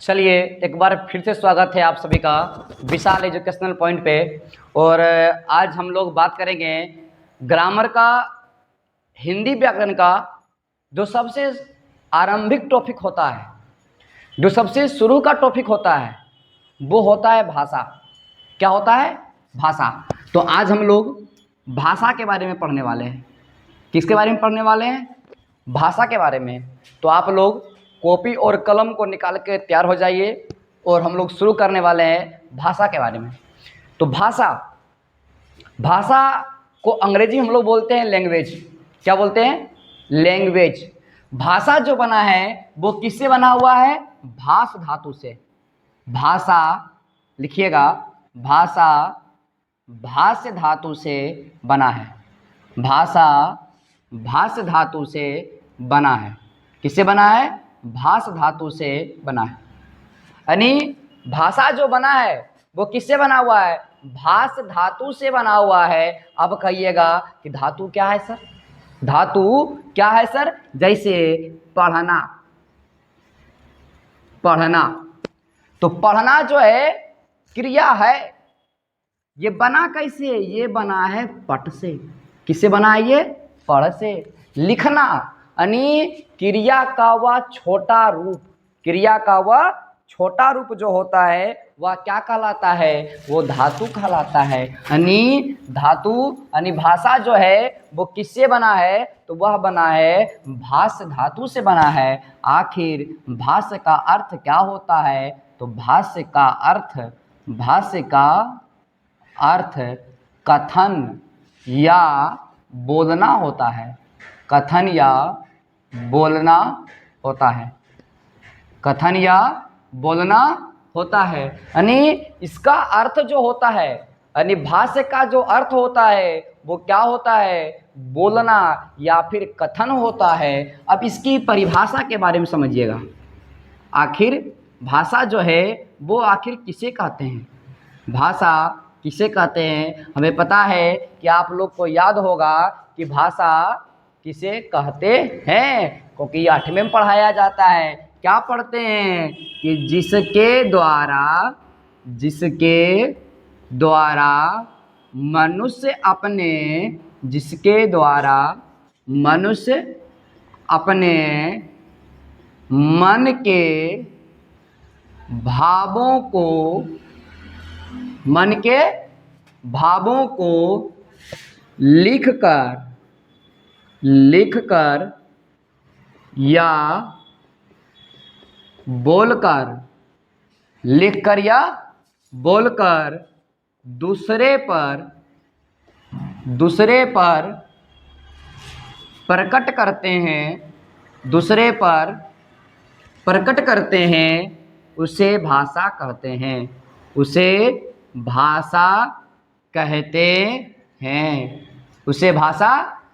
चलिए एक बार फिर से स्वागत है आप सभी का विशाल एजुकेशनल पॉइंट पे। और आज हम लोग बात करेंगे ग्रामर का, हिंदी व्याकरण का जो सबसे आरंभिक टॉपिक होता है, जो सबसे शुरू का टॉपिक होता है, वो होता है भाषा। क्या होता है? भाषा। तो आज हम लोग भाषा के बारे में पढ़ने वाले हैं। किसके बारे में पढ़ने वाले हैं? भाषा के बारे में। तो आप लोग कॉपी और कलम को निकाल के तैयार हो जाइए और हम लोग शुरू करने वाले हैं भाषा के बारे में। तो भाषा को अंग्रेजी में हम लोग बोलते हैं लैंग्वेज। क्या बोलते हैं? लैंग्वेज। भाषा जो बना है वो किससे बना हुआ है? भाष धातु से। भाषा लिखिएगा, भाषा भाष्य धातु से बना है। भाषा भाष्य धातु से बना है। किससे बना है? भाष धातु से बना है। यानी भाषा जो बना है वो किससे बना हुआ है? भाष धातु से बना हुआ है। अब कहिएगा कि धातु क्या है सर? धातु क्या है सर? जैसे पढ़ना। पढ़ना, तो पढ़ना जो है क्रिया है। ये बना कैसे? ये बना है पट से। किससे बना है ये? पढ़ से। लिखना यानी क्रिया का वह छोटा रूप, क्रिया का वह छोटा रूप जो होता है वह क्या कहलाता है? वो धातु कहलाता है। यानी धातु यानी भाषा जो है वो किससे बना है? तो वह बना है भाष्य धातु से बना है। आखिर भाष्य का अर्थ क्या होता है? तो भाष्य का अर्थ कथन या बोलना होता है। कथन या बोलना होता है। कथन या बोलना होता है। यानी इसका अर्थ जो होता है, यानी भाष्य का जो अर्थ होता है वो क्या होता है? बोलना या फिर कथन होता है। अब इसकी परिभाषा के बारे में समझिएगा। आखिर भाषा जो है वो आखिर किसे कहते हैं? भाषा किसे कहते हैं? हमें पता है कि आप लोग को याद होगा कि भाषा किसे कहते हैं, क्योंकि 8वें में पढ़ाया जाता है। क्या पढ़ते हैं? कि जिसके द्वारा मनुष्य अपने मन के भावों को लिखकर या बोलकर दूसरे पर प्रकट करते हैं, उसे भाषा कहते हैं। उसे भाषा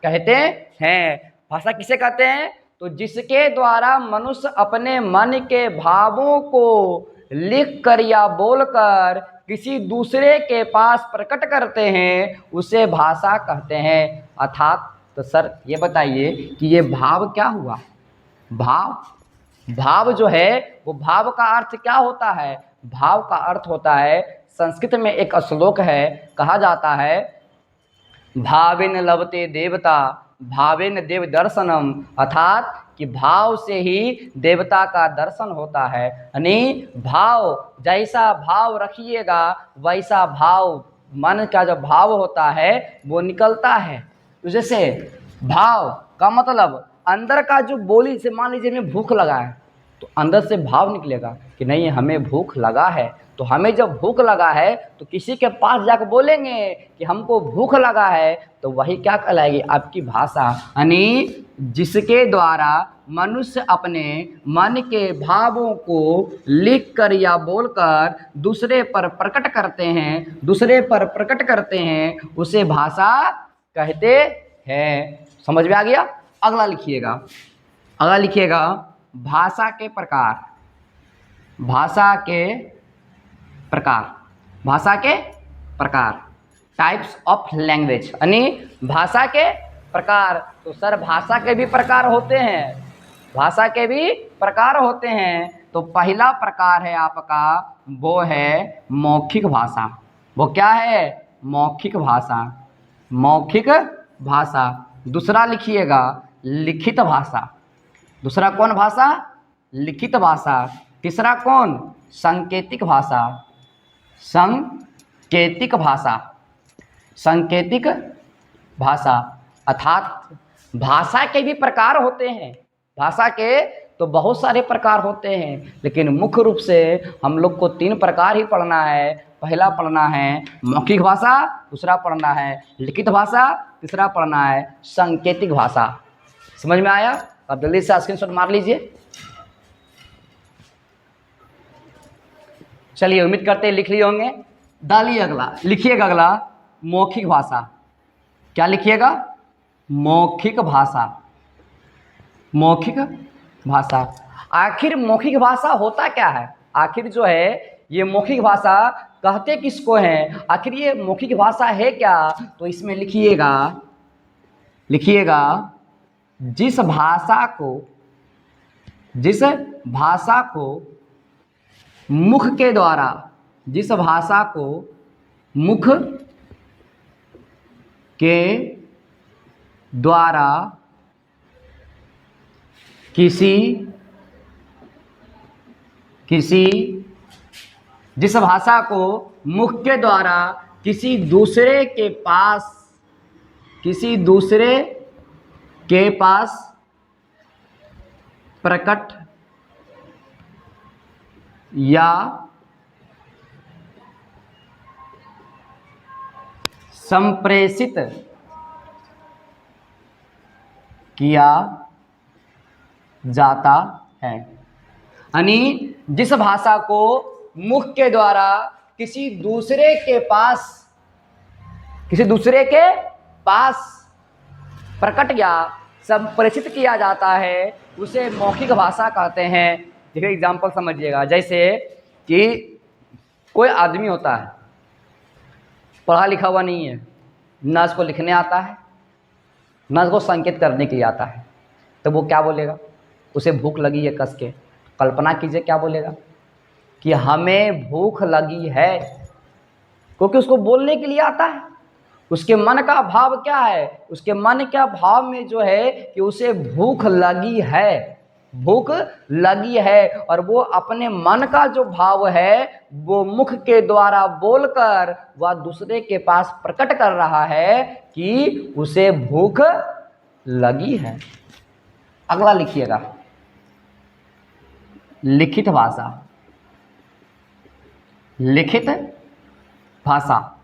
कहते हैं। भाषा किसे कहते हैं? तो जिसके द्वारा मनुष्य अपने मन के भावों को लिखकर या बोलकर किसी दूसरे के पास प्रकट करते हैं, उसे भाषा कहते हैं। अर्थात तो सर ये बताइए कि ये भाव क्या हुआ? भाव जो है वो भाव का अर्थ क्या होता है? भाव का अर्थ होता है, संस्कृत में एक श्लोक है, कहा जाता है भावेन लभते देवता भावेन देव दर्शनम। अर्थात कि भाव से ही देवता का दर्शन होता है। यानी भाव, जैसा भाव रखिएगा वैसा भाव, मन का जो भाव होता है वो निकलता है। तो जैसे भाव का मतलब अंदर का जो बोली से, मान लीजिए हमें भूख लगा है तो अंदर से भाव निकलेगा कि नहीं हमें भूख लगा है। तो हमें जब भूख लगा है तो किसी के पास जाकर बोलेंगे कि हमको भूख लगा है, तो वही क्या कहलाएगी? आपकी भाषा। यानी जिसके द्वारा मनुष्य अपने मन के भावों को लिखकर या बोलकर दूसरे पर प्रकट करते हैं, उसे भाषा कहते हैं। समझ में आ गया? अगला लिखिएगा भाषा के प्रकार, टाइप्स ऑफ लैंग्वेज। यानी भाषा के प्रकार। तो सर भाषा के भी प्रकार होते हैं। तो पहला प्रकार है आपका वो है मौखिक भाषा। वो क्या है? मौखिक भाषा। मौखिक भाषा। दूसरा लिखिएगा लिखित भाषा। दूसरा कौन भाषा? लिखित भाषा। तीसरा कौन? सांकेतिक भाषा। सांकेतिक भाषा। सांकेतिक भाषा अर्थात भाषा के भी प्रकार होते हैं। भाषा के तो बहुत सारे प्रकार होते हैं, लेकिन मुख्य रूप से हम लोग को 3 प्रकार ही पढ़ना है। पहला पढ़ना है मौखिक भाषा, दूसरा पढ़ना है लिखित भाषा, तीसरा पढ़ना है सांकेतिक भाषा। समझ में आया? अब जल्दी से स्क्रीनशॉट मार लीजिए। चलिए, उम्मीद करते हैं लिख लिए होंगे। डालिए अगला, लिखिएगा अगला मौखिक भाषा। क्या लिखिएगा? मौखिक भाषा। मौखिक भाषा। आखिर मौखिक भाषा होता क्या है? आखिर जो है ये मौखिक भाषा कहते किसको हैं? आखिर ये मौखिक भाषा है क्या? तो इसमें लिखिएगा, लिखिएगा जिस भाषा को मुख के द्वारा, जिस भाषा को मुख के द्वारा जिस भाषा को मुख के द्वारा किसी दूसरे के पास प्रकट या संप्रेषित किया जाता है। यानी जिस भाषा को मुख के द्वारा किसी दूसरे के पास प्रकट या संप्रेषित किया जाता है उसे मौखिक भाषा कहते हैं। देखिए एग्जाम्पल समझिएगा। जैसे कि कोई आदमी होता है, पढ़ा लिखा हुआ नहीं है, ना उसको लिखने आता है, ना उसको संकेत करने के लिए आता है, तो वो क्या बोलेगा? उसे भूख लगी है कस के, कल्पना कीजिए क्या बोलेगा कि हमें भूख लगी है, क्योंकि उसको बोलने के लिए आता है। उसके मन का भाव क्या है? उसके मन का भाव में जो है कि उसे भूख लगी है, भूख लगी है, और वो अपने मन का जो भाव है वो मुख के द्वारा बोलकर वह दूसरे के पास प्रकट कर रहा है कि उसे भूख लगी है। अगला लिखिएगा लिखित भाषा। लिखित भाषा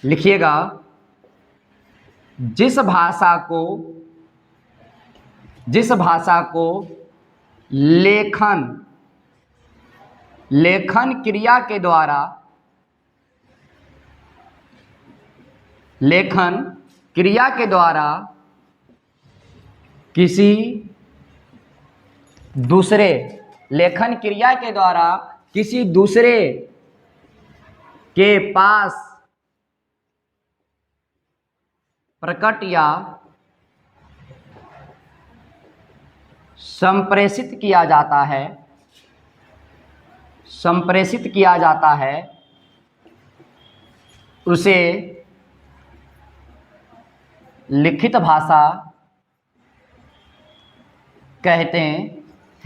लिखिएगा जिस भाषा को लेखन क्रिया के द्वारा किसी दूसरे के पास प्रकट या संप्रेषित किया जाता है उसे लिखित भाषा कहते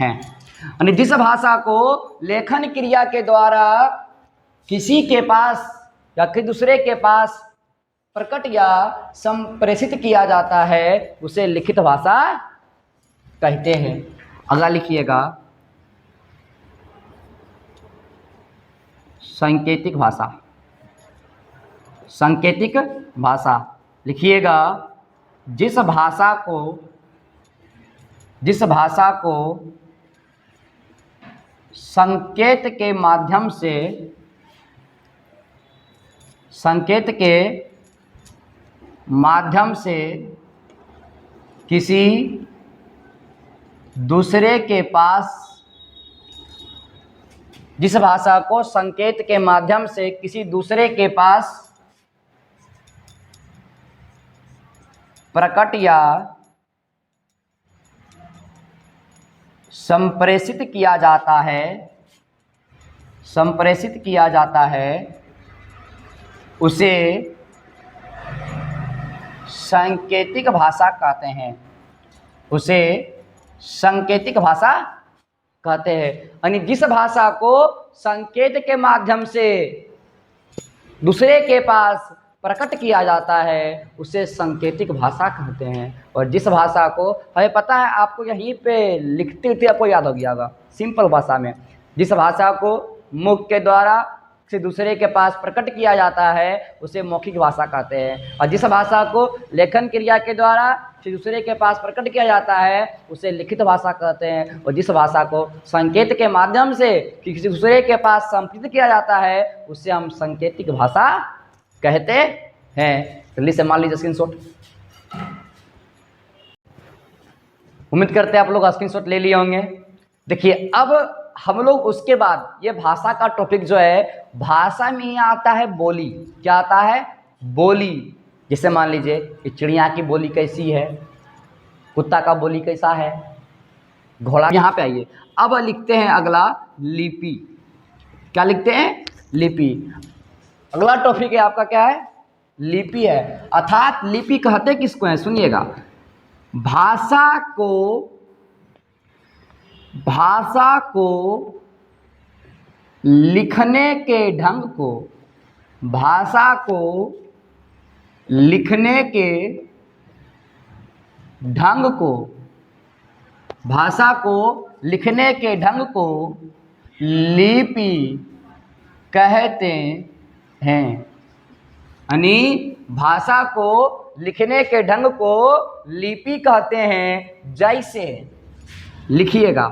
हैं। यानी जिस भाषा को लेखन क्रिया के द्वारा किसी के पास या किसी दूसरे के पास प्रकट या संप्रेषित किया जाता है उसे लिखित भाषा कहते हैं। अगला लिखिएगा सांकेतिक भाषा। सांकेतिक भाषा लिखिएगा जिस भाषा को संकेत के माध्यम से किसी दूसरे के पास, जिस भाषा को संकेत के माध्यम से किसी दूसरे के पास प्रकट या संप्रेषित किया जाता है, संप्रेषित किया जाता है उसे सांकेतिक भाषा कहते हैं, उसे सांकेतिक भाषा कहते हैं। यानी जिस भाषा को संकेत के माध्यम से दूसरे के पास प्रकट किया जाता है उसे सांकेतिक भाषा कहते हैं। और जिस भाषा को हमें पता है, आपको यहीं पे लिखते हुए आपको याद हो गया होगा सिंपल भाषा में, जिस भाषा को मुख के द्वारा से दूसरे के पास प्रकट किया जाता है उसे मौखिक भाषा कहते हैं। और जिस भाषा को लेखन क्रिया के द्वारा से दूसरे के पास प्रकट किया जाता है उसे लिखित भाषा कहते हैं। और जिस भाषा को संकेत के माध्यम से किसी दूसरे के पास संप्रेषित किया जाता है उसे हम सांकेतिक भाषा कहते हैं। जल्दी से मान लीजिए स्क्रीनशॉट। उम्मीद करते हैं आप लोग स्क्रीनशॉट ले लिए होंगे। देखिए अब हम लोग उसके बाद ये भाषा का टॉपिक जो है, भाषा में ही आता है बोली। क्या आता है? बोली। जैसे मान लीजिए कि चिड़िया की बोली कैसी है, कुत्ता का बोली कैसा है, घोड़ा। यहाँ पे आइए, अब लिखते हैं अगला लिपि। क्या लिखते हैं? लिपि। अगला टॉपिक है आपका क्या है? लिपि है। अर्थात लिपि कहते किसको हैं? सुनिएगा, भाषा को लिखने के ढंग को, भाषा को लिखने के ढंग को, भाषा को लिखने के ढंग को लिपि कहते हैं। यानी भाषा को लिखने के ढंग को लिपि कहते हैं। जैसे लिखिएगा,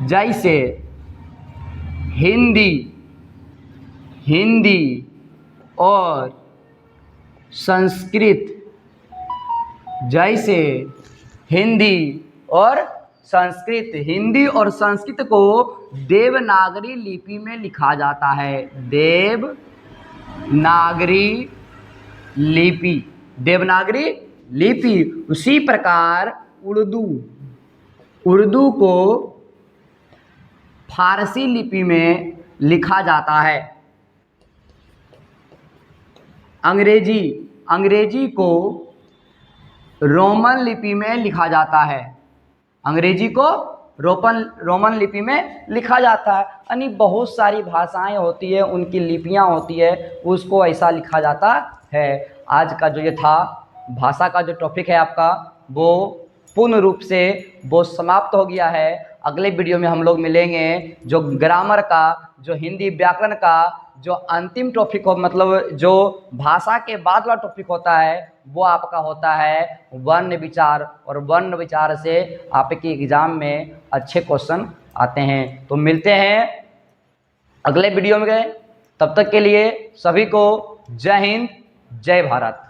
जैसे हिंदी और संस्कृत, जैसे हिंदी और संस्कृत, हिंदी और संस्कृत को देवनागरी लिपि में लिखा जाता है। देवनागरी लिपि, देवनागरी लिपि। उसी प्रकार उर्दू को फारसी लिपि में लिखा जाता है। अंग्रेजी को रोमन लिपि में लिखा जाता है। अंग्रेजी को रोमन लिपि में लिखा जाता है। यानी बहुत सारी भाषाएं होती है, उनकी लिपियां होती है, उसको ऐसा लिखा जाता है। आज का जो ये था भाषा का जो टॉपिक है आपका, वो पूर्ण रूप से वो समाप्त हो गया है। अगले वीडियो में हम लोग मिलेंगे जो ग्रामर का, जो हिंदी व्याकरण का जो अंतिम टॉपिक हो, मतलब जो भाषा के बाद वाला टॉपिक होता है वो आपका होता है वर्ण विचार। और वर्ण विचार से आपके एग्जाम में अच्छे क्वेश्चन आते हैं। तो मिलते हैं अगले वीडियो में। तब तक के लिए सभी को जय हिंद, जय भारत।